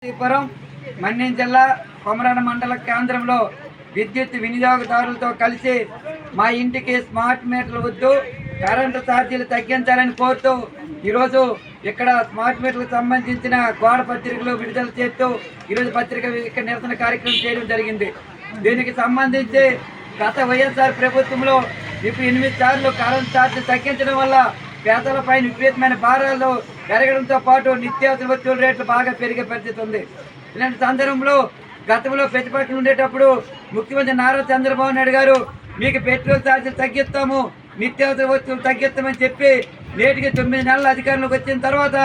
శ్రీపురం మన్యం జిల్లా కొమరాడ మండల కేంద్రంలో విద్యుత్ వినియోగదారులతో కలిసి మా ఇంటికి స్మార్ట్ మీటర్లు వద్దు, కరెంటు ఛార్జీలు తగ్గించాలని కోరుతూ ఈరోజు ఇక్కడ స్మార్ట్ మీటర్లకు సంబంధించిన గోడ పత్రికలు విడుదల చేస్తూ ఈరోజు పత్రిక నిరసన కార్యక్రమం చేయడం జరిగింది. దీనికి సంబంధించి గత వైఎస్ఆర్ ప్రభుత్వంలో ఇప్పుడు 8 సార్లు కరెంటు ఛార్జీలు తగ్గించడం వల్ల పేదలపై విపరీతమైన భారాలు పెరగడంతో పాటు నిత్యావసర వస్తువుల రేట్లు బాగా పెరిగే పరిస్థితి ఉంది. ఇలాంటి సందర్భంలో గతంలో ప్రతిపక్షం ఉండేటప్పుడు ముఖ్యమంత్రి నారా చంద్రబాబు నాయుడు గారు మీకు పెట్రోల్ ఛార్జీలు తగ్గిస్తాము, నిత్యావసర వస్తువులు తగ్గిస్తామని చెప్పి నేటికి 9 నెలల అధికారంలోకి వచ్చిన తర్వాత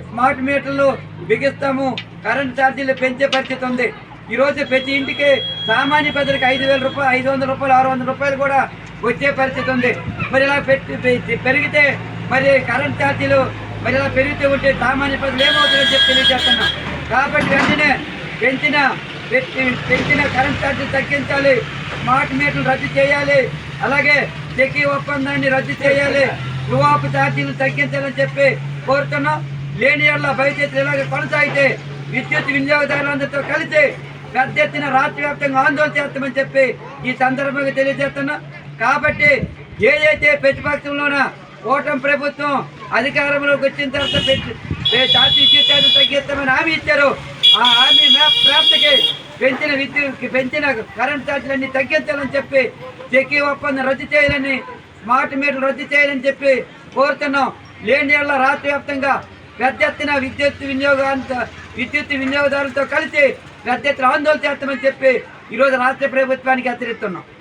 స్మార్ట్ మీటర్లు బిగిస్తాము, కరెంటు ఛార్జీలు పెంచే పరిస్థితి ఉంది. ఈరోజు ప్రతి ఇంటికి సామాన్య ప్రజలకు 5,000 రూపాయలు, 500 రూపాయలు, 600 రూపాయలు కూడా వచ్చే పరిస్థితి ఉంది. మరి ఇలా పెరిగితే మరి కరెంట్ ఛార్జీలు మరి ఇలా పెరుగుతూ ఉంటే సామాన్య ప్రజలు ఏమవుతుందని చెప్పి తెలియజేస్తున్నాం. కాబట్టి వెంటనే పెంచిన కరెంట్ ఛార్జీలు తగ్గించాలి, స్మార్ట్ మీటర్లు రద్దు చేయాలి, అలాగే చెక్కి ఒప్పందాన్ని రద్దు చేయాలి, రువాపు ఛార్జీలు తగ్గించాలని చెప్పి కోరుతున్నాం. లేని ఏళ్ళ భవిష్యత్తు ఇలాగే కొనసాగితే విద్యుత్ వినియోగదారులందరితో కలిసి పెద్ద ఎత్తున రాష్ట్ర వ్యాప్తంగా ఆందోళన చేస్తామని చెప్పి ఈ సందర్భంగా తెలియజేస్తున్నాం. కాబట్టి ఏదైతే ప్రతిపక్షంలోన కూటమి ప్రభుత్వం అధికారంలోకి వచ్చిన తర్వాత విద్యుత్ తగ్గిస్తామని హామీ ఇచ్చారు, ఆ హామీ ప్రాప్తికి పెంచిన కరెంట్ ఛార్జీలన్నీ తగ్గించాలని చెప్పి చెక్కి ఒప్పందం రద్దు చేయాలని, స్మార్ట్ మీటర్లు రద్దు చేయాలని చెప్పి కోరుతున్నాం. లేని ఏళ్ళ రాష్ట్ర వ్యాప్తంగా పెద్ద ఎత్తున విద్యుత్ వినియోగదారులతో కలిసి పెద్ద ఎత్తున ఆందోళన చేస్తామని చెప్పి ఈరోజు రాష్ట్ర ప్రభుత్వానికి హెచ్చరిస్తున్నాం.